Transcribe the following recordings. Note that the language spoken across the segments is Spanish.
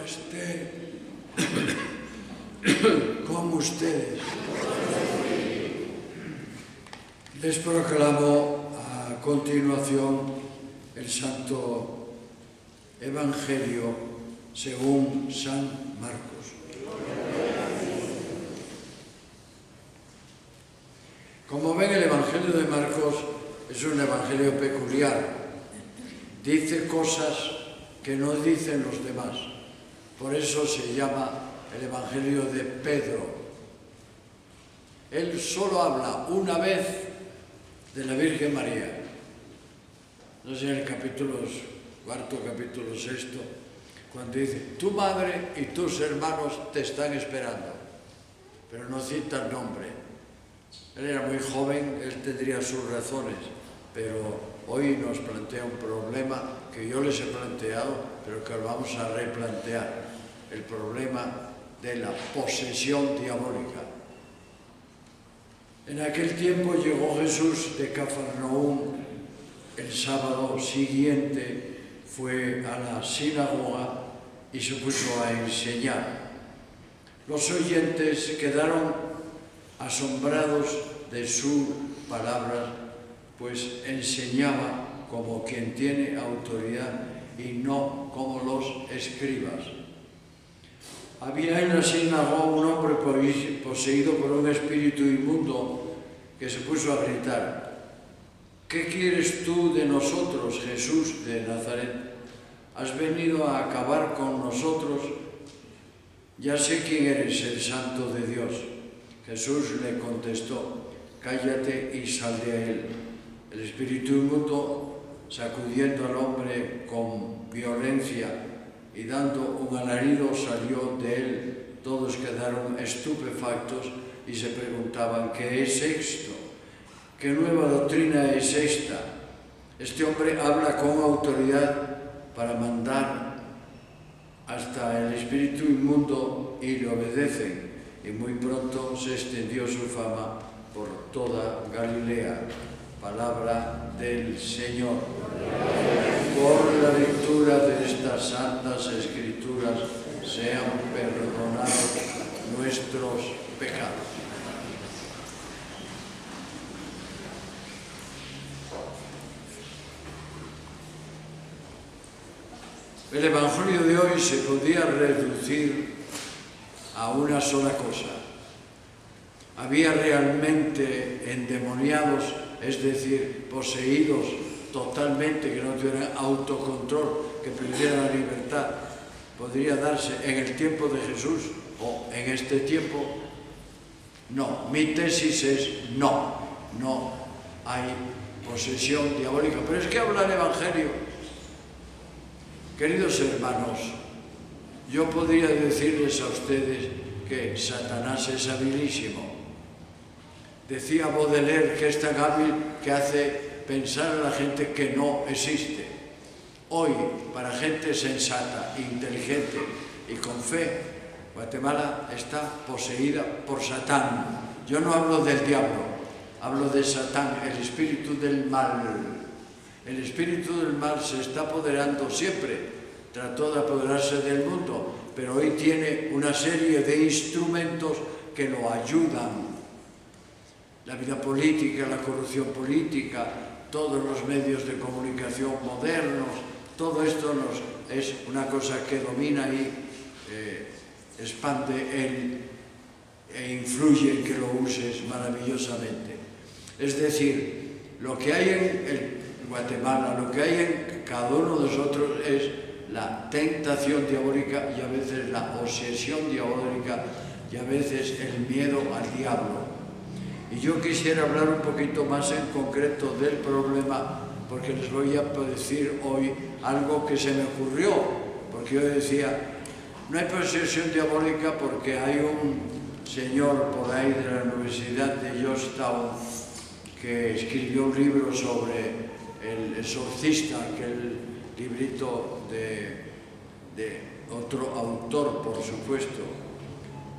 esté con ustedes. Les proclamo a continuación el Santo Evangelio según San Marcos. Como ven, el Evangelio de Marcos es un evangelio peculiar. Dice cosas que no dicen los demás. Por eso se llama el Evangelio de Pedro. Él solo habla una vez de la Virgen María. No sé, en el capítulo 4, capítulo 6, cuando dice, tu madre y tus hermanos te están esperando. Pero no cita el nombre. Él era muy joven, él tendría sus razones, pero hoy nos plantea un problema que yo les he planteado, pero que lo vamos a replantear, el problema de la posesión diabólica. En aquel tiempo llegó Jesús de Cafarnaúm. El sábado siguiente fue a la sinagoga y se puso a enseñar. Los oyentes quedaron asombrados de su palabra, pues enseñaba como quien tiene autoridad y no como los escribas. Había en la sinagoga un hombre poseído por un espíritu inmundo que se puso a gritar, ¿qué quieres tú de nosotros, Jesús de Nazaret? ¿Has venido a acabar con nosotros? Ya sé quién eres, el Santo de Dios. Jesús le contestó, cállate y sal de él. El espíritu inmundo, sacudiendo al hombre con violencia y dando un alarido, salió de él. Todos quedaron estupefactos y se preguntaban, ¿qué es esto? ¿Qué nueva doctrina es esta? Este hombre habla con autoridad para mandar hasta el espíritu inmundo y le obedecen. Y muy pronto se extendió su fama por toda Galilea. Palabra del Señor. Por la lectura de estas santas escrituras sean perdonados nuestros pecados. El Evangelio de hoy se podía reducir a una sola cosa. Había realmente endemoniados, es decir, poseídos totalmente, que no tuvieran autocontrol, que perdieran la libertad. ¿Podría darse en el tiempo de Jesús o en este tiempo? No, mi tesis es no hay posesión diabólica. Pero es que habla el Evangelio. Queridos hermanos, yo podría decirles a ustedes que Satanás es habilísimo. Decía Baudelaire que es tan hábil que hace pensar a la gente que no existe. Hoy, para gente sensata, inteligente y con fe, Guatemala está poseída por Satán. Yo no hablo del diablo, hablo de Satán, el espíritu del mal. El espíritu del mal se está apoderando siempre, trató de apoderarse del mundo, pero hoy tiene una serie de instrumentos que lo ayudan. La vida política, la corrupción política, todos los medios de comunicación modernos, todo esto es una cosa que domina y expande él e influye en que lo uses maravillosamente. Es decir, lo que hay en Guatemala, lo que hay en cada uno de nosotros es la tentación diabólica y a veces la obsesión diabólica y a veces el miedo al diablo. Y yo quisiera hablar un poquito más en concreto del problema, porque les voy a decir hoy algo que se me ocurrió, porque yo decía, no hay posesión diabólica porque hay un señor por ahí de la Universidad de Georgetown que escribió un libro sobre el exorcista, aquel librito de otro autor, por supuesto.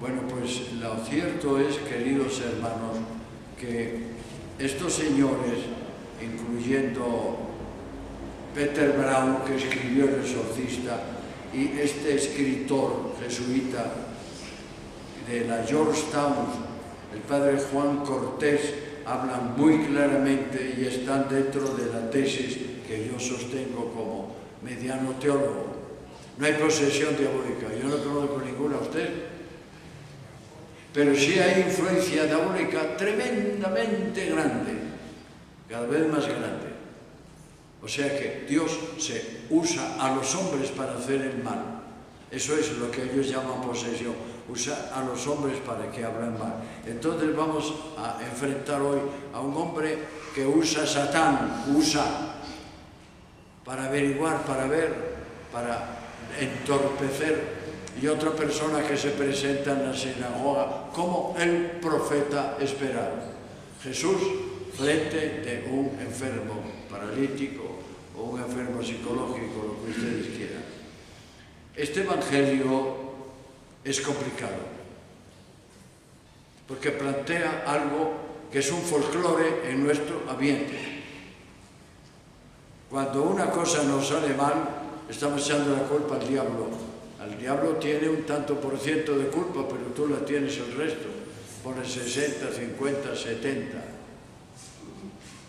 Bueno, pues lo cierto es, queridos hermanos, que estos señores, incluyendo Peter Brown, que escribió El exorcista, y este escritor jesuita de la Georgetown, el padre Juan Cortés, hablan muy claramente y están dentro de la tesis que yo sostengo como mediano teólogo. No hay posesión diabólica, yo no conozco ninguna a usted, pero sí hay influencia diabólica tremendamente grande, cada vez más grande. O sea que Dios se usa a los hombres para hacer el mal. Eso es lo que ellos llaman posesión, usa a los hombres para que hablen mal. Entonces vamos a enfrentar hoy a un hombre que usa Satán, para averiguar, para ver, para entorpecer, y otra persona que se presenta en la sinagoga como el profeta esperado. Jesús frente de un enfermo paralítico o un enfermo psicológico, lo que ustedes quieran. Este evangelio es complicado porque plantea algo que es un folclore en nuestro ambiente. Cuando una cosa nos sale mal, estamos echando la culpa al diablo. El diablo tiene un tanto por ciento de culpa, pero tú la tienes el resto, por el 60, 50, 70.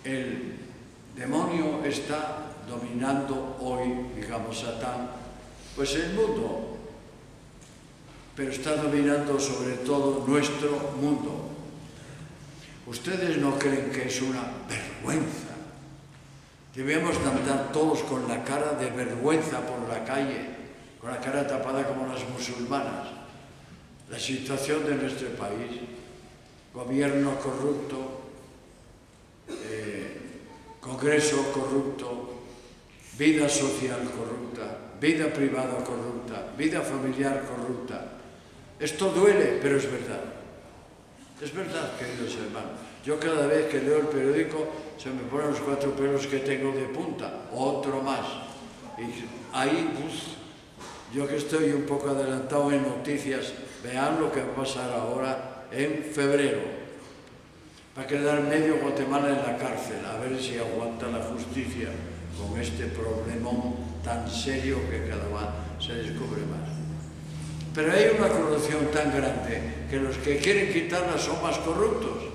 El demonio está dominando hoy, digamos, Satán, pues el mundo, pero está dominando sobre todo nuestro mundo. ¿Ustedes no creen que es una vergüenza? Debemos andar todos con la cara de vergüenza por la calle, con la cara tapada como las musulmanas. La situación de nuestro país, gobierno corrupto, Congreso corrupto, vida social corrupta, vida privada corrupta, vida familiar corrupta. Esto duele, pero es verdad. Es verdad, queridos hermanos. Yo cada vez que leo el periódico se me ponen los 4 pelos que tengo de punta, otro más. Y ahí, yo que estoy un poco adelantado en noticias, vean lo que va a pasar ahora en febrero. Va a quedar medio Guatemala en la cárcel, a ver si aguanta la justicia con este problemón tan serio que cada vez se descubre más. Pero hay una corrupción tan grande que los que quieren quitarla son más corruptos.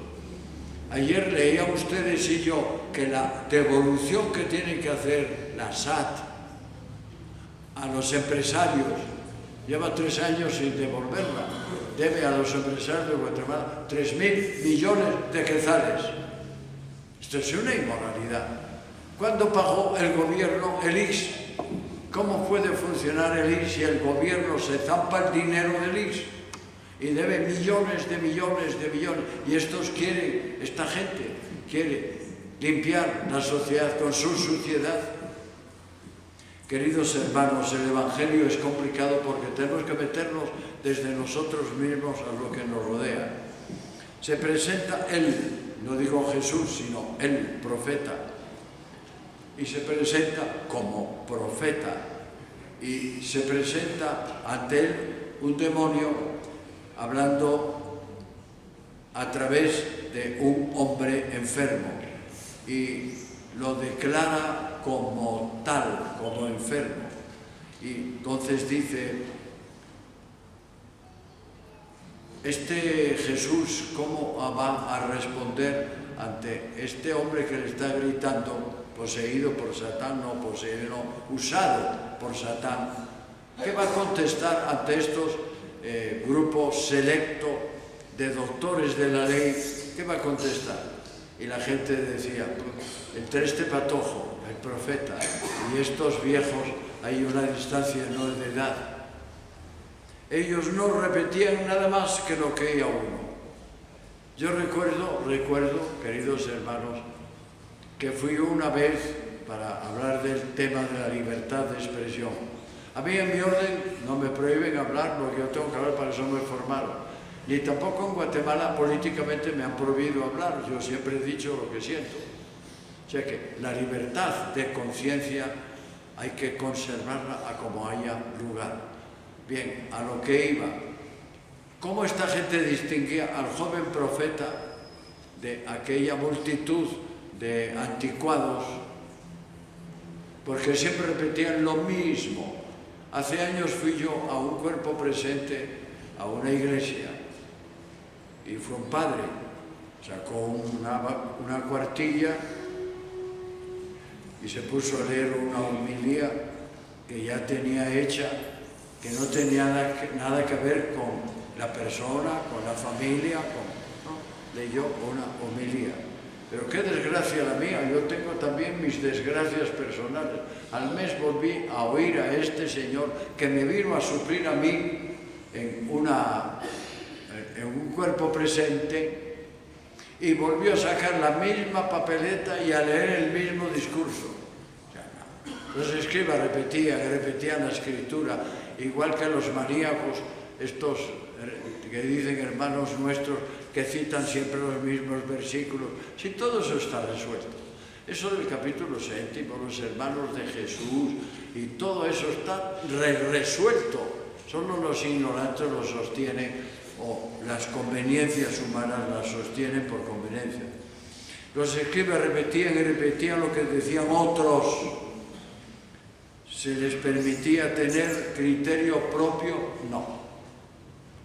Ayer leían ustedes y yo que la devolución que tiene que hacer la SAT a los empresarios lleva 3 años sin devolverla. Debe a los empresarios de Guatemala 3.000 millones de quetzales. Esto es una inmoralidad. ¿Cuándo pagó el gobierno el IX? ¿Cómo puede funcionar el IX si el gobierno se zampa el dinero del IX y debe millones de millones de millones? Y esta gente quiere limpiar la sociedad con su suciedad. Queridos hermanos, el Evangelio es complicado porque tenemos que meternos desde nosotros mismos a lo que nos rodea. Se presenta él, no digo Jesús, sino el profeta, y se presenta como profeta, y se presenta ante él un demonio hablando a través de un hombre enfermo, y lo declara como tal, como enfermo. Y entonces dice, este Jesús, ¿cómo va a responder ante este hombre que le está gritando, poseído por Satán, no poseído, no, usado por Satán? ¿Qué va a contestar ante estos grupos selectos de doctores de la ley? ¿Qué va a contestar? Y la gente decía, entre este patojo, el profeta, y estos viejos hay una distancia enorme de edad. Ellos no repetían nada más que lo que oía uno. Yo recuerdo, queridos hermanos, que fui una vez para hablar del tema de la libertad de expresión. A mí en mi orden no me prohíben hablar lo que yo tengo que hablar, para eso me formaron. Ni tampoco en Guatemala políticamente me han prohibido hablar, yo siempre he dicho lo que siento. O sea que la libertad de conciencia hay que conservarla a como haya lugar. Bien, a lo que iba. ¿Cómo esta gente distinguía al joven profeta de aquella multitud de anticuados? Porque siempre repetían lo mismo. Hace años fui yo a un cuerpo presente, a una iglesia, y fue un padre, sacó una cuartilla y se puso a leer una homilía que ya tenía hecha, que no tenía nada que ver con la persona, con la familia, leyó una homilía. Pero qué desgracia la mía, yo tengo también mis desgracias personales. Al mes volví a oír a este señor que me vino a suplir a mí en un cuerpo presente, y volvió a sacar la misma papeleta y a leer el mismo discurso. O sea, no. Los escribas repetían la escritura, igual que los maníacos, estos que dicen hermanos nuestros, que citan siempre los mismos versículos. Si todo eso está resuelto. Eso del capítulo 7, los hermanos de Jesús, y todo eso está resuelto. Solo los ignorantes lo sostienen, o las conveniencias humanas las sostienen por conveniencia. Los escribas repetían y repetían lo que decían otros. ¿Se les permitía tener criterio propio? No.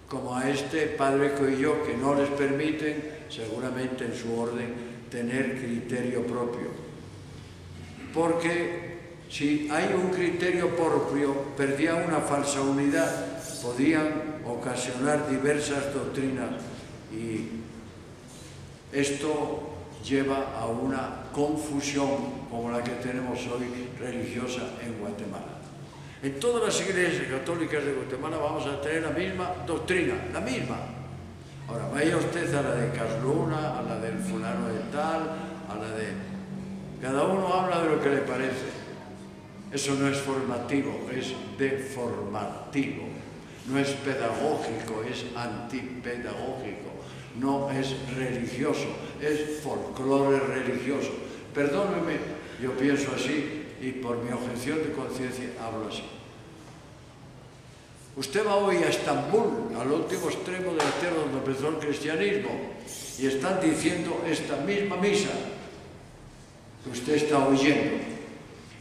Como a este padre que yo, que no les permiten, seguramente en su orden, tener criterio propio. Porque si hay un criterio propio, perdían una falsa unidad, podían ocasionar diversas doctrinas, y esto lleva a una confusión como la que tenemos hoy religiosa en Guatemala. En todas las iglesias católicas de Guatemala vamos a tener la misma doctrina, la misma. Ahora, vaya usted a la de Casluna, a la del fulano de tal, a la de... Cada uno habla de lo que le parece. Eso no es formativo, es deformativo. No es pedagógico, es antipedagógico. No es religioso, es folclore religioso. Perdóneme, yo pienso así, y por mi objeción de conciencia hablo así. Usted va hoy a Estambul, al último extremo de la tierra donde empezó el cristianismo, y están diciendo esta misma misa que usted está oyendo.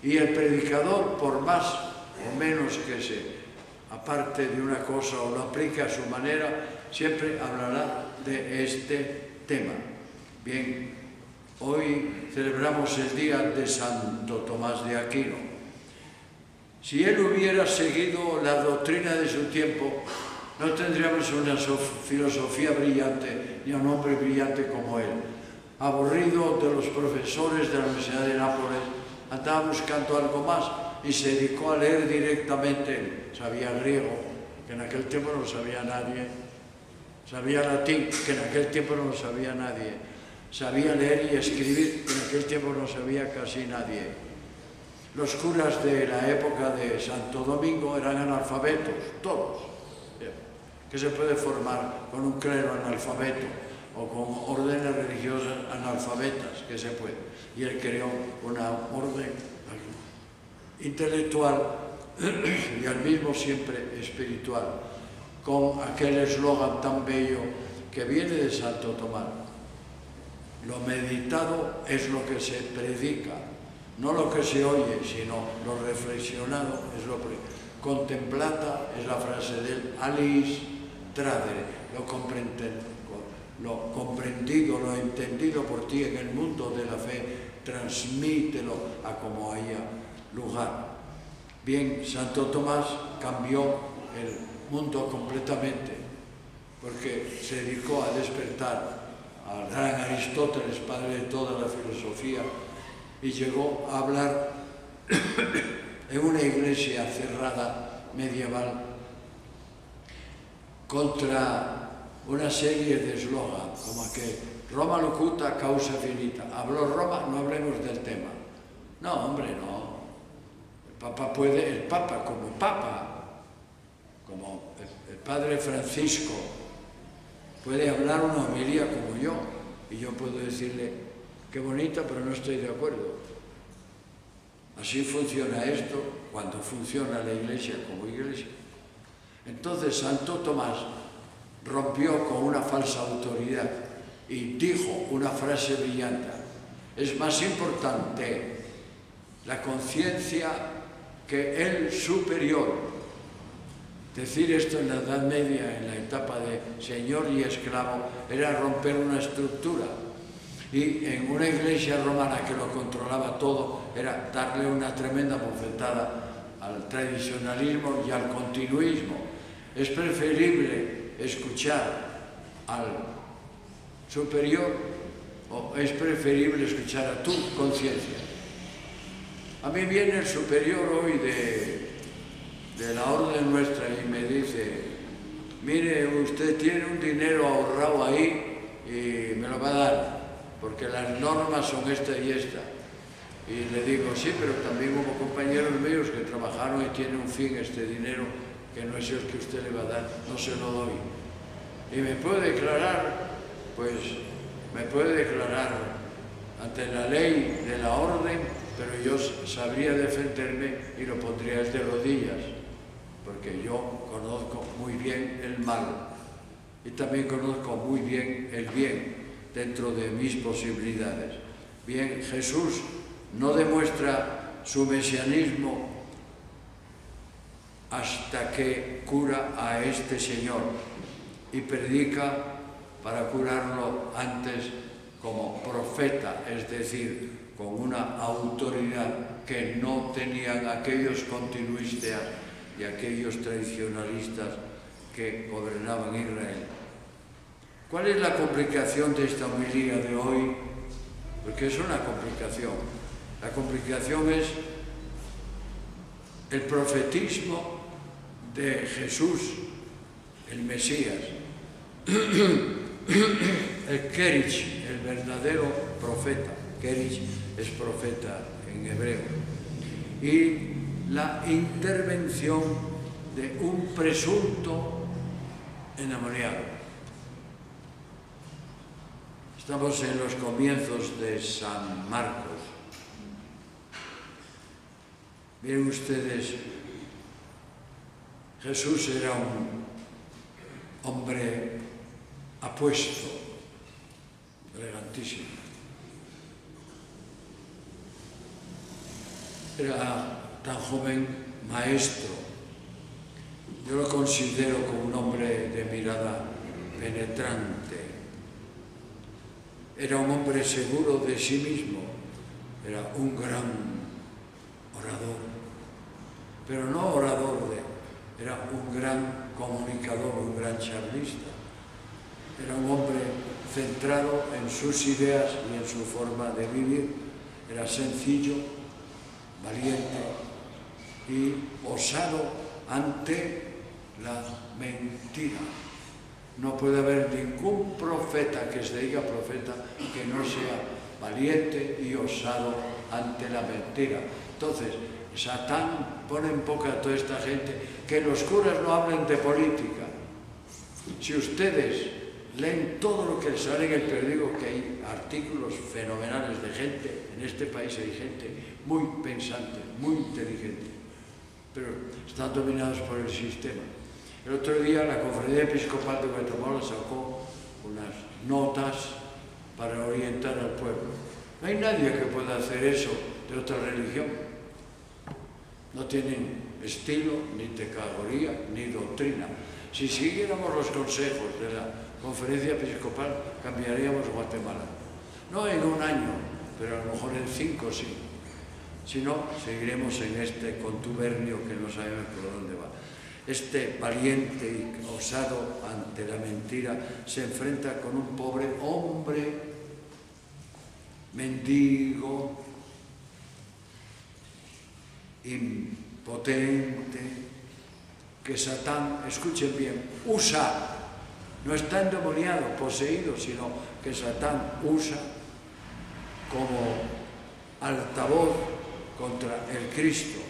Y el predicador, por más o menos que se aparte de una cosa o lo aplique a su manera, siempre hablará de este tema. Bien, hoy celebramos el día de Santo Tomás de Aquino. Si él hubiera seguido la doctrina de su tiempo, no tendríamos una filosofía brillante, ni un hombre brillante como él. Aburrido de los profesores de la Universidad de Nápoles, andaba buscando algo más y se dedicó a leer directamente. Sabía griego, que en aquel tiempo no lo sabía nadie. Sabía latín, que en aquel tiempo no lo sabía nadie. Sabía leer y escribir, que en aquel tiempo no sabía casi nadie. Los curas de la época de Santo Domingo eran analfabetos, todos. ¿Qué se puede formar con un clero analfabeto o con órdenes religiosas analfabetas? ¿Qué se puede? Y él creó una orden intelectual y al mismo siempre espiritual, con aquel eslogan tan bello que viene de Santo Tomás. Lo meditado es lo que se predica, no lo que se oye, sino lo reflexionado es lo contemplata, es la frase del Alice Tradere, lo comprendido, lo entendido por ti en el mundo de la fe, transmítelo a como haya lugar. Bien, Santo Tomás cambió el mundo completamente, porque se dedicó a despertar al gran Aristóteles, padre de toda la filosofía, y llegó a hablar en una iglesia cerrada medieval contra una serie de eslogan, como que Roma locuta causa finita. Habló Roma, no hablemos del tema. No, hombre, no. El Papa puede, el Papa, como el Padre Francisco, puede hablar una homilía como yo, y yo puedo decirle, qué bonita, pero no estoy de acuerdo. Así funciona esto cuando funciona la iglesia como iglesia. Entonces Santo Tomás rompió con una falsa autoridad y dijo una frase brillante: es más importante la conciencia que el superior. Decir esto en la Edad Media, en la etapa de señor y esclavo, era romper una estructura. Y en una iglesia romana que lo controlaba todo, era darle una tremenda bofetada al tradicionalismo y al continuismo. Es preferible escuchar al superior o es preferible escuchar a tu conciencia. A mí viene el superior hoy de la orden nuestra y me dice: mire, usted tiene un dinero ahorrado ahí y me lo va a dar, porque las normas son esta y esta. Y le digo: sí, pero también hubo compañeros míos que trabajaron y tienen un fin este dinero, que no es el que usted le va a dar, no se lo doy. Y me puede declarar, pues me puede declarar ante la ley de la orden, pero yo sabría defenderme y lo pondría de rodillas, porque yo conozco muy bien el mal y también conozco muy bien el bien dentro de mis posibilidades. Bien, Jesús no demuestra su mesianismo hasta que cura a este señor y predica para curarlo antes como profeta, es decir, con una autoridad que no tenían aquellos continuistas y aquellos tradicionalistas que gobernaban Israel. ¿Cuál es la complicación de esta homilía de hoy? Porque es una complicación. La complicación es el profetismo de Jesús, el Mesías, el Kerich, el verdadero profeta. Kerich es profeta en hebreo. Y la intervención de un presunto endemoniado. Estamos en los comienzos de San Marcos. Miren ustedes, Jesús era un hombre apuesto, elegantísimo. Era tan joven maestro. Yo lo considero como un hombre de mirada penetrante. Era un hombre seguro de sí mismo. Era un gran orador. Pero no orador era un gran comunicador, un gran charlista. Era un hombre centrado en sus ideas y en su forma de vivir. Era sencillo, valiente y osado ante la mentira. No puede haber ningún profeta que se diga profeta que no sea valiente y osado ante la mentira. Entonces, Satán pone en boca a toda esta gente que los curas no hablen de política. Si ustedes leen todo lo que sale en el periódico, que hay artículos fenomenales de gente, en este país hay gente muy pensante, muy inteligente, pero están dominados por el sistema. El otro día la Conferencia Episcopal de Guatemala sacó unas notas para orientar al pueblo. No hay nadie que pueda hacer eso de otra religión. No tienen estilo, ni categoría, ni doctrina. Si siguiéramos los consejos de la Conferencia Episcopal, cambiaríamos Guatemala. No en un año, pero a lo mejor en 5 sí. Si no, seguiremos en este contubernio que no sabemos por dónde va. Este valiente y osado ante la mentira se enfrenta con un pobre hombre, mendigo, impotente, que Satán, escuchen bien, usa. No está endemoniado, poseído, sino que Satán usa como altavoz contra el Cristo.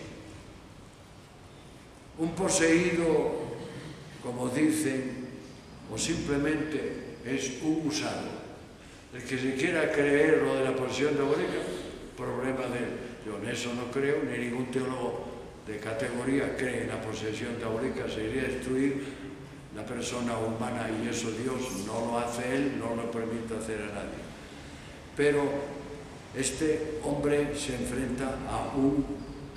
Un poseído, como dicen, o simplemente es un usado. El que se quiera creer lo de la posesión diabólica, problema de él. Yo en eso no creo, ni ningún teólogo de categoría cree en la posesión diabólica. Se iría a destruir la persona humana y eso Dios no lo hace él, no lo permite hacer a nadie. Pero este hombre se enfrenta a un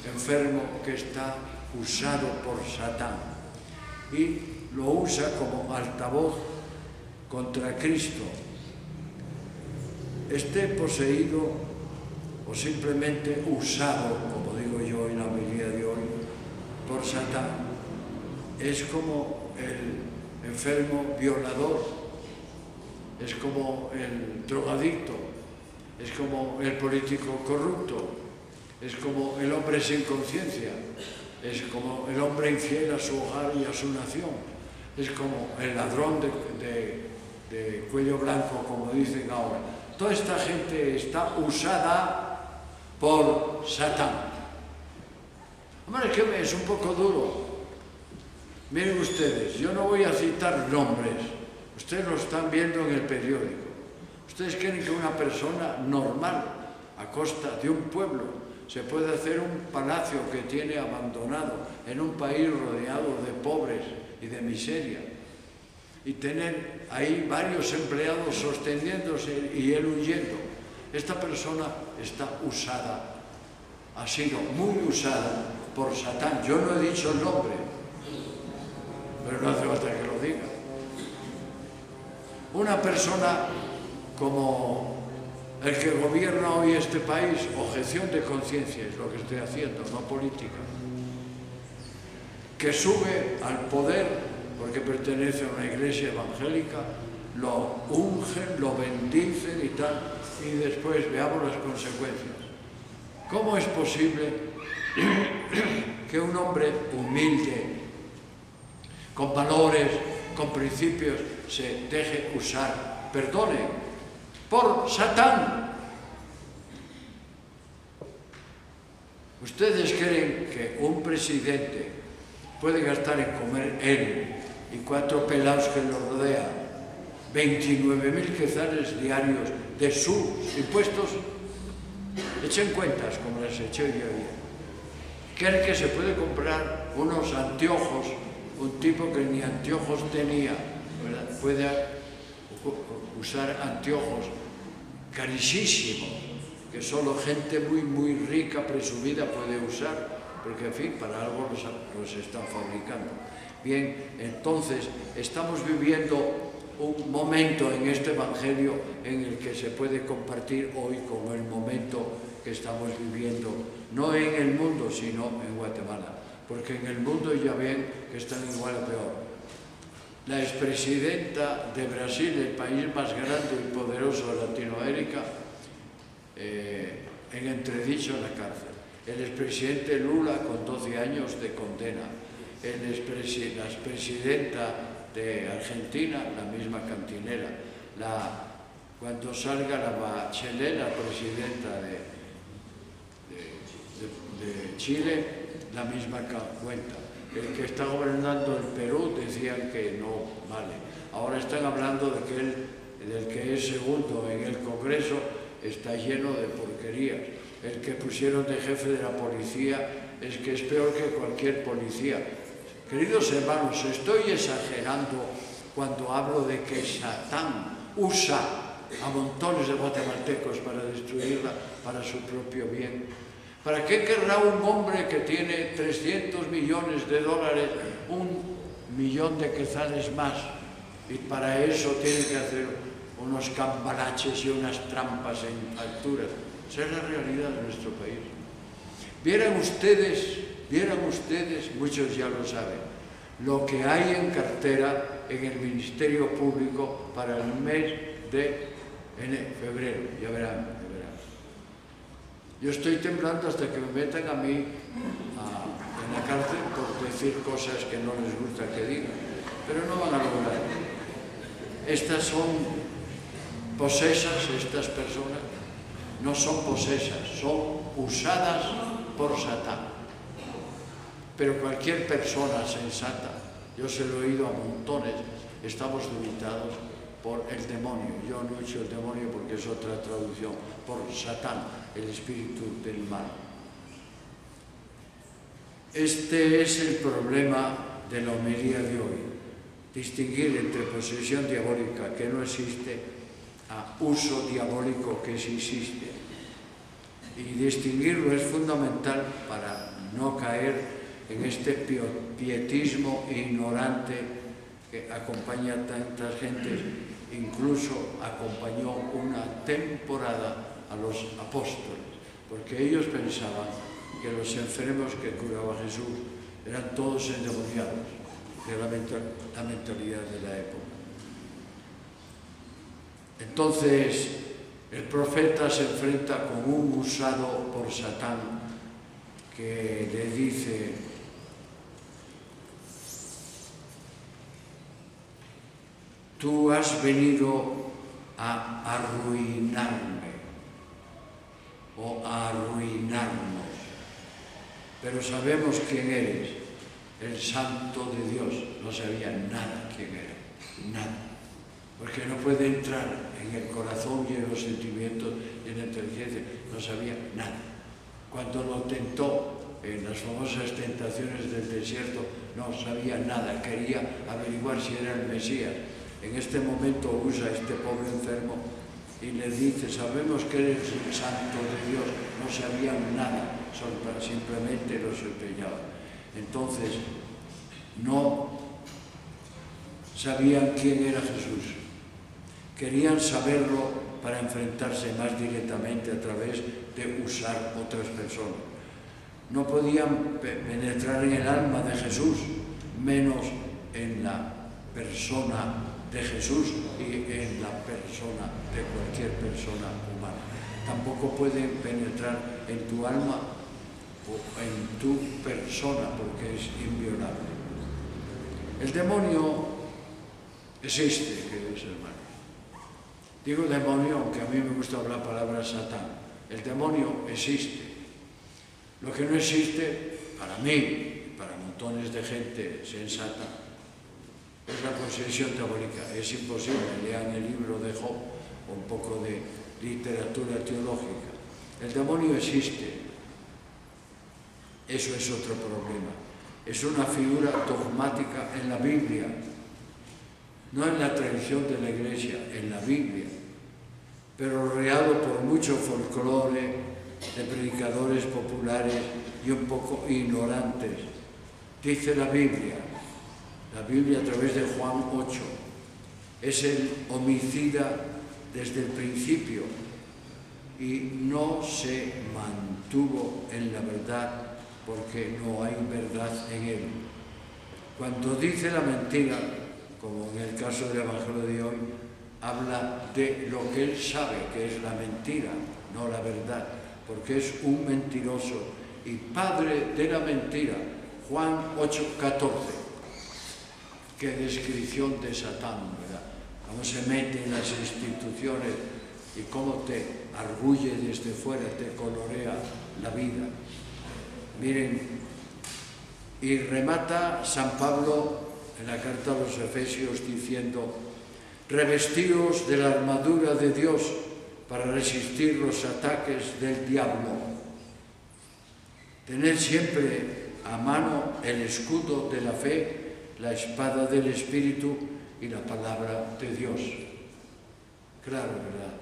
enfermo que está usado por Satán. y lo usa como altavoz contra Cristo. Esté poseído o simplemente usado, como digo yo en la homilía de hoy, por Satán. Es como el enfermo violador, es como el drogadicto, es como el político corrupto, es como el hombre sin conciencia, es como el hombre infiel a su hogar y a su nación, es como el ladrón de cuello blanco, como dicen ahora. Toda esta gente está usada por Satán. Hombre, es que es un poco duro. Miren ustedes, yo no voy a citar nombres, ustedes lo están viendo en el periódico. ¿Ustedes creen que una persona normal, a costa de un pueblo, se puede hacer un palacio que tiene abandonado en un país rodeado de pobres y de miseria, y tener ahí varios empleados sosteniéndose y él huyendo? Esta persona está usada, ha sido muy usada por Satán. Yo no he dicho el nombre, pero no hace falta que lo diga. Una persona como el que gobierna hoy este país, objeción de conciencia es lo que estoy haciendo, no política, que sube al poder porque pertenece a una iglesia evangélica, lo ungen, lo bendicen y tal, y después veamos las consecuencias. ¿Cómo es posible que un hombre humilde, con valores, con principios, se deje usar, perdone, por Satán? ¿Ustedes creen que un presidente puede gastar en comer él y 4 pelados que lo rodean 29.000 quetzales diarios de sus impuestos? Echen cuentas como las eché yo ayer. ¿Creen que se puede comprar unos anteojos, un tipo que ni anteojos tenía, ¿verdad? Puede usar anteojos carísimos, que solo gente muy rica, presumida, puede usar, porque en fin, para algo los están fabricando? Bien, entonces estamos viviendo un momento en este Evangelio en el que se puede compartir hoy con el momento que estamos viviendo, no en el mundo, sino en Guatemala, porque en el mundo ya ven que están igual o peor. La expresidenta de Brasil, el país más grande y poderoso de Latinoamérica, en entredicho en la cárcel. El expresidente Lula con 12 años de condena. La expresidenta de Argentina, la misma cantinera. Cuando salga la Bachelet, la presidenta de Chile, la misma cuenta. El que está gobernando el Perú decían que no vale. Ahora están hablando de que del que es segundo en el Congreso está lleno de porquerías. El que pusieron de jefe de la policía es que es peor que cualquier policía. Queridos hermanos, estoy exagerando cuando hablo de que Satán usa a montones de guatemaltecos para destruirla para su propio bien. ¿Para qué querrá un hombre que tiene 300 millones de dólares, 1 millón de quetzales más? Y para eso tiene que hacer unos cambalaches y unas trampas en alturas. Esa es la realidad de nuestro país. Vieran ustedes, muchos ya lo saben, lo que hay en cartera en el Ministerio Público para el mes de febrero. Ya verán. Yo estoy temblando hasta que me metan a mí en la cárcel por decir cosas que no les gusta que digan, pero no van a lograr. Estas son posesas, estas personas no son posesas, son usadas por Satán. Pero cualquier persona sensata, yo se lo he oído a montones, estamos limitados por el demonio. Yo no he hecho el demonio porque es otra traducción, por Satán, el espíritu del mal. Este es el problema de la homilía de hoy, distinguir entre posesión diabólica que no existe a uso diabólico que sí existe. Y distinguirlo es fundamental para no caer en este pietismo ignorante que acompaña a tantas gentes, incluso acompañó una temporada a los apóstoles, porque ellos pensaban que los enfermos que curaba Jesús eran todos endemoniados, que era la mentalidad de la época. Entonces, el profeta se enfrenta con un usado por Satán que le dice: tú has venido a arruinarme o a arruinarnos, pero sabemos quién eres, el Santo de Dios. No sabía nada quién era, nada, porque no puede entrar en el corazón y en los sentimientos y en la inteligencia, no sabía nada. Cuando lo tentó en las famosas tentaciones del desierto, no sabía nada, quería averiguar si era el Mesías. En este momento usa a este pobre enfermo y le dice: sabemos que eres el Santo de Dios. No sabían nada, simplemente lo sospechaban. Entonces, no sabían quién era Jesús. Querían saberlo para enfrentarse más directamente a través de usar otras personas. No podían penetrar en el alma de Jesús, menos en la persona de Jesús y en la persona de cualquier persona humana. Tampoco pueden penetrar en tu alma o en tu persona, porque es inviolable. El demonio existe, queridos hermanos. Digo demonio, aunque a mí me gusta hablar la palabra Satán. El demonio existe. Lo que no existe, para mí y para montones de gente sensata, es la posesión diabólica. Es imposible. Lean el libro de Job o un poco de literatura teológica. El demonio existe. Eso es otro problema. Es una figura dogmática en la Biblia, no en la tradición de la Iglesia, en la Biblia, pero rodeado por mucho folclore de predicadores populares y un poco ignorantes. Dice la Biblia a través de Juan 8, es el homicida desde el principio y no se mantuvo en la verdad porque no hay verdad en él. Cuando dice la mentira, como en el caso del Evangelio de hoy, habla de lo que él sabe que es la mentira, no la verdad, porque es un mentiroso y padre de la mentira. Juan 8:14. Qué descripción de Satán, ¿verdad? Cómo se mete en las instituciones y cómo te arguye desde fuera, te colorea la vida. Miren, y remata San Pablo en la carta a los Efesios diciendo: revestíos de la armadura de Dios para resistir los ataques del diablo. Tened siempre a mano el escudo de la fe, la espada del Espíritu y la palabra de Dios. Claro, ¿verdad?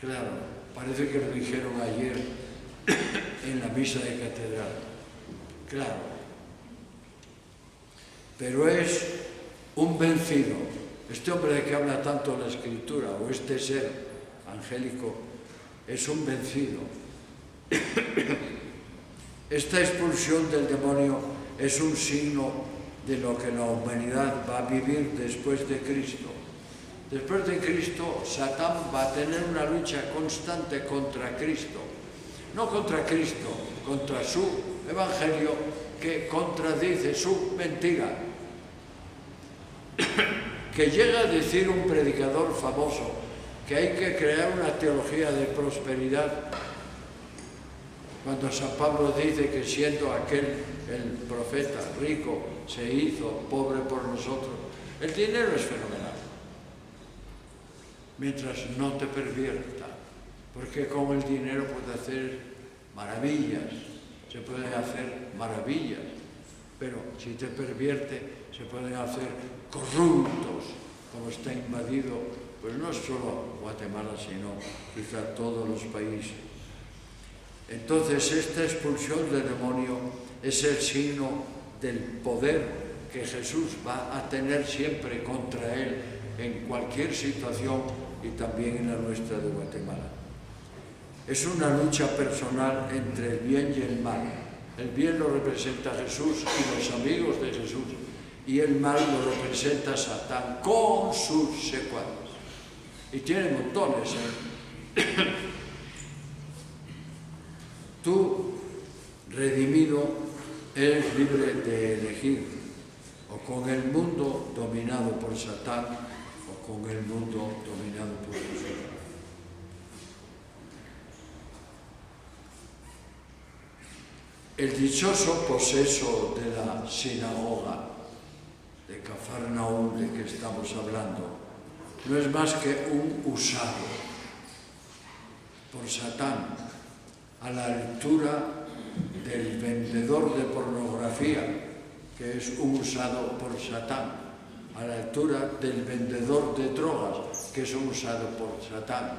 Claro, parece que lo dijeron ayer en la misa de catedral. Claro. Pero es un vencido. Este hombre de que habla tanto la Escritura, o este ser angélico, es un vencido. Esta expulsión del demonio es un signo de lo que la humanidad va a vivir después de Cristo. Después de Cristo, Satán va a tener una lucha constante contra Cristo. No contra Cristo, contra su evangelio que contradice su mentira. Que llega a decir un predicador famoso que hay que crear una teología de prosperidad, cuando San Pablo dice que siendo aquel, el profeta rico, se hizo pobre por nosotros. El dinero es fenomenal, mientras no te pervierta, porque con el dinero puede hacer maravillas, se pueden hacer maravillas, pero si te pervierte, se pueden hacer corruptos, como está invadido, pues no solo Guatemala, sino quizá todos los países. Entonces esta expulsión del demonio es el signo del poder que Jesús va a tener siempre contra él en cualquier situación y también en la nuestra de Guatemala. Es una lucha personal entre el bien y el mal. El bien lo representa Jesús y los amigos de Jesús, y el mal lo representa Satán con sus secuaces. Y tiene montones, Tú, redimido, eres libre de elegir o con el mundo dominado por Satán o con el mundo dominado por Jesús. El dichoso poseso de la sinagoga de Cafarnaúm de que estamos hablando no es más que un usado por Satán, a la altura del vendedor de pornografía, que es un usado por Satán, a la altura del vendedor de drogas, que es un usado por Satán,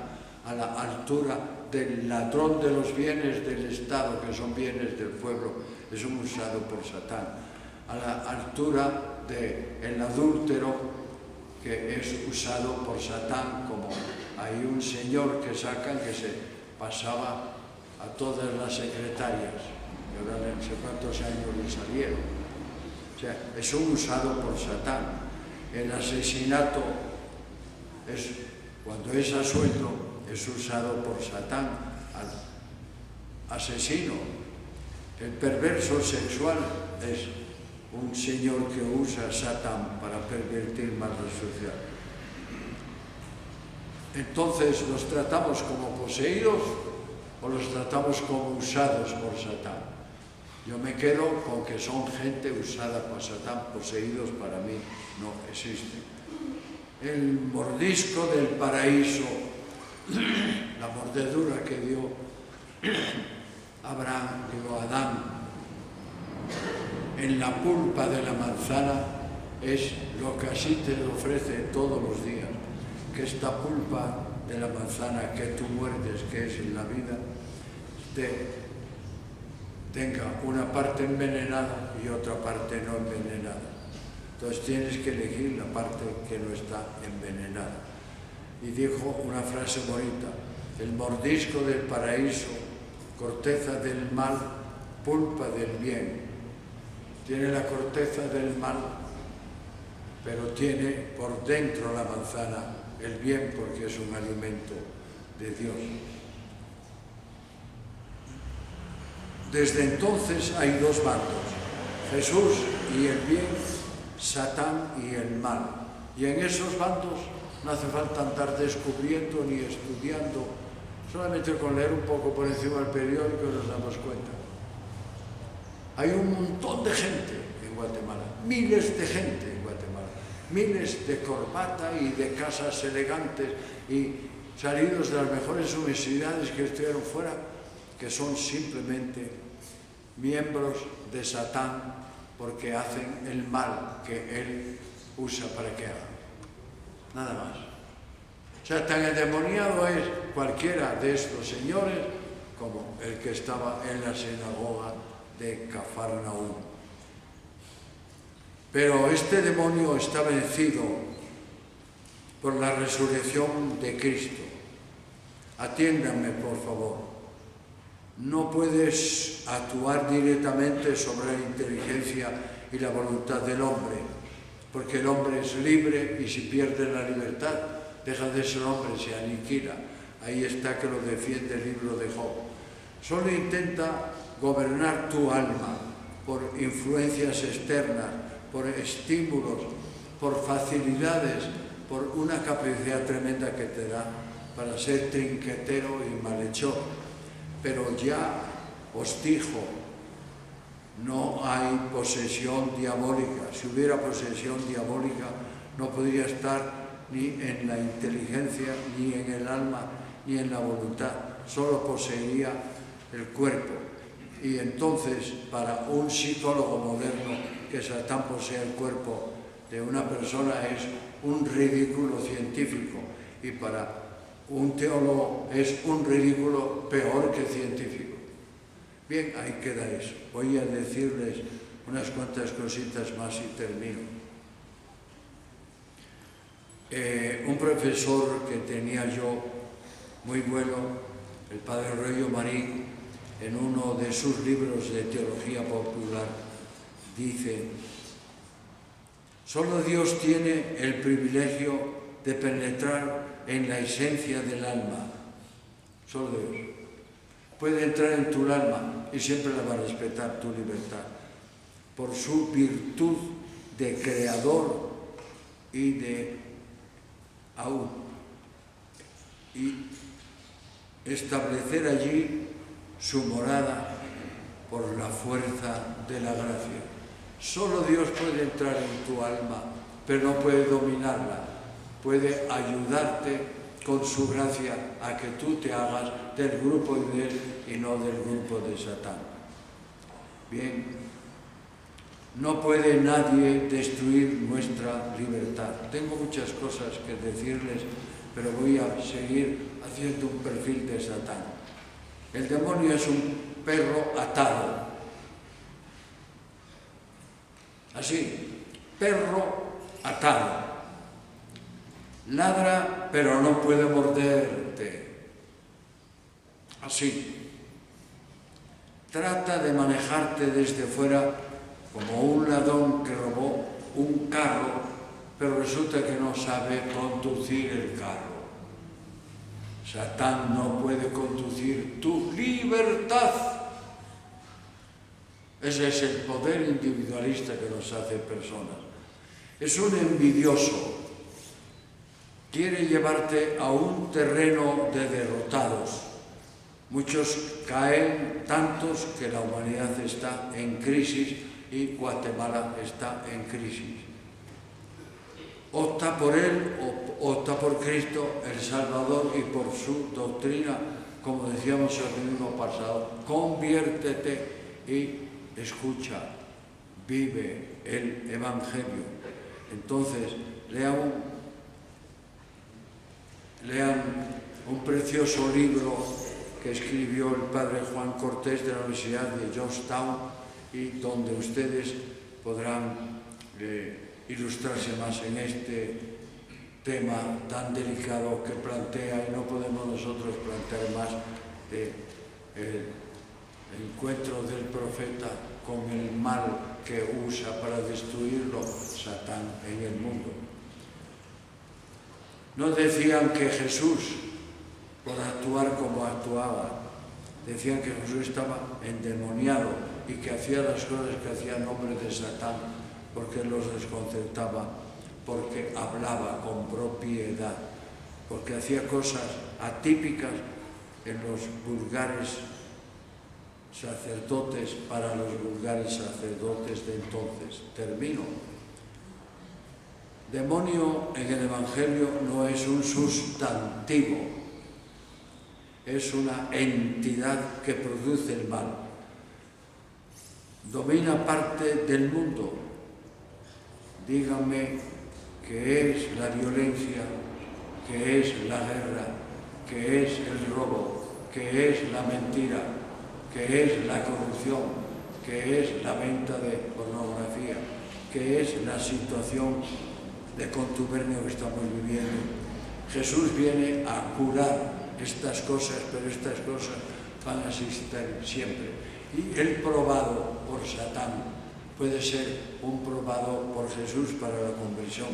a la altura del ladrón de los bienes del Estado, que son bienes del pueblo, es un usado por Satán, a la altura del adúltero, que es usado por Satán, como hay un señor que sacan que se pasaba a todas las secretarias, que ahora no sé cuántos años le salieron. O sea, es un usado por Satán. El asesinato, cuando es a sueldo, es usado por Satán, al asesino. El perverso sexual es un señor que usa Satán para pervertir más la sociedad. Entonces, ¿los tratamos como poseídos o los tratamos como usados por Satán? Yo me quedo con que son gente usada por Satán. Poseídos para mí no existen. El mordisco del paraíso, la mordedura que dio Adán en la pulpa de la manzana, es lo que así te ofrece todos los días, que esta pulpa de la manzana que tú muerdes, que es en la vida, tenga una parte envenenada y otra parte no envenenada. Entonces tienes que elegir la parte que no está envenenada. Y dijo una frase bonita: el mordisco del paraíso, corteza del mal, pulpa del bien. Tiene la corteza del mal, pero tiene por dentro la manzana el bien, porque es un alimento de Dios. Desde entonces hay dos bandos: Jesús y el bien, Satán y el mal. Y en esos bandos no hace falta andar descubriendo ni estudiando, solamente con leer un poco por encima del periódico nos damos cuenta. Hay un montón de gente en Guatemala, miles de gente en Guatemala, miles de corbata y de casas elegantes y salidos de las mejores universidades que estudiaron fuera, que son simplemente miembros de Satán porque hacen el mal que él usa para que hagan. Nada más. O sea, tan endemoniado es cualquiera de estos señores como el que estaba en la sinagoga de Cafarnaúm. Pero este demonio está vencido por la resurrección de Cristo. Atiéndanme, por favor. No puedes actuar directamente sobre la inteligencia y la voluntad del hombre, porque el hombre es libre y si pierde la libertad, deja de ser hombre, se aniquila. Ahí está que lo defiende el libro de Job. Solo intenta gobernar tu alma por influencias externas, por estímulos, por facilidades, por una capacidad tremenda que te da para ser trinquetero y malhechor. Pero ya os dijo, no hay posesión diabólica. Si hubiera posesión diabólica, no podría estar ni en la inteligencia, ni en el alma, ni en la voluntad. Solo poseería el cuerpo. Y entonces, para un psicólogo moderno, que Satán posea el cuerpo de una persona es un ridículo científico. Y para un teólogo es un ridículo peor que científico. Bien, ahí queda eso. Voy a decirles unas cuantas cositas más y termino. Un profesor que tenía yo muy bueno, el padre Rollo Marín, en uno de sus libros de teología popular, dice: solo Dios tiene el privilegio de penetrar en la esencia del alma. Solo Dios puede entrar en tu alma y siempre la va a respetar, tu libertad, por su virtud de creador y establecer allí su morada por la fuerza de la gracia. Solo Dios puede entrar en tu alma, pero no puede dominarla. Puede ayudarte con su gracia a que tú te hagas del grupo de él y no del grupo de Satán. Bien, no puede nadie destruir nuestra libertad. Tengo muchas cosas que decirles, pero voy a seguir haciendo un perfil de Satán. El demonio es un perro atado. Así, perro atado. Ladra, pero no puede morderte. Así. Trata de manejarte desde fuera como un ladrón que robó un carro, pero resulta que no sabe conducir el carro. Satán no puede conducir tu libertad. Ese es el poder individualista que nos hace personas. Es un envidioso. Quiere llevarte a un terreno de derrotados. Muchos caen, tantos que la humanidad está en crisis y Guatemala está en crisis. Opta por él, opta por Cristo, el Salvador, y por su doctrina, como decíamos el domingo pasado: conviértete y escucha, vive el Evangelio. Entonces, lean un precioso libro que escribió el padre Juan Cortés de la Universidad de Georgetown, y donde ustedes podrán ilustrarse más en este tema tan delicado que plantea, y no podemos nosotros plantear más el encuentro del profeta con el mal que usa para destruirlo Satán en el mundo. No decían que Jesús, por actuar como actuaba, decían que Jesús estaba endemoniado y que hacía las cosas que hacía en nombre de Satán porque los desconcertaba, porque hablaba con propiedad, porque hacía cosas atípicas en los vulgares sacerdotes, para los vulgares sacerdotes de entonces. Termino. Demonio en el Evangelio no es un sustantivo, es una entidad que produce el mal. Domina parte del mundo. Díganme qué es la violencia, qué es la guerra, qué es el robo, qué es la mentira, qué es la corrupción, qué es la venta de pornografía, qué es la situación de contubernio que estamos viviendo. Jesús viene a curar estas cosas, pero estas cosas van a existir siempre. Y el probado por Satán puede ser un probado por Jesús para la conversión.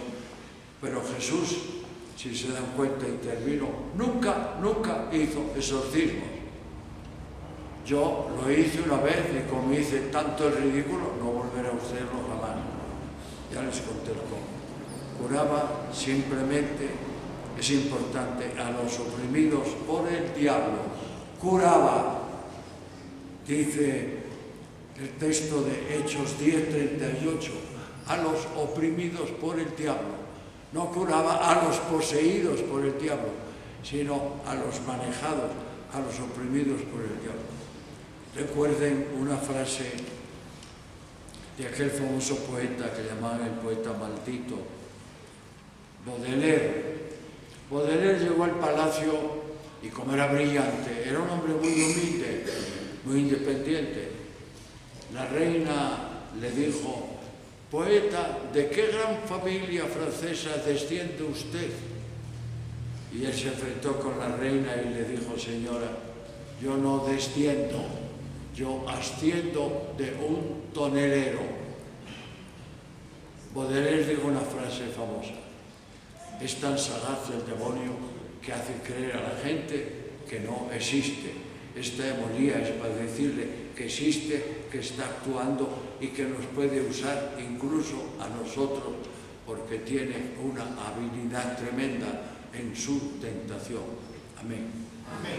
Pero Jesús, si se dan cuenta, y termino, nunca hizo exorcismos. Yo lo hice una vez, y como hice tanto el ridículo, no volveré a hacerlo jamás. Ya les conté el cómo. Curaba simplemente, es importante, a los oprimidos por el diablo. Curaba, dice el texto de Hechos 10:38, a los oprimidos por el diablo. No curaba a los poseídos por el diablo, sino a los manejados, a los oprimidos por el diablo. Recuerden una frase de aquel famoso poeta que llamaban el poeta maldito, Baudelaire. Baudelaire llegó al palacio y, como era brillante, era un hombre muy humilde, muy independiente. La reina le dijo: poeta, ¿de qué gran familia francesa desciende usted? Y él se enfrentó con la reina y le dijo: señora, yo no desciendo, yo asciendo de un tonelero. Baudelaire dijo una frase famosa: es tan sagaz el demonio que hace creer a la gente que no existe. Esta hemonía es para decirle que existe, que está actuando y que nos puede usar incluso a nosotros, porque tiene una habilidad tremenda en su tentación. Amén. Amén.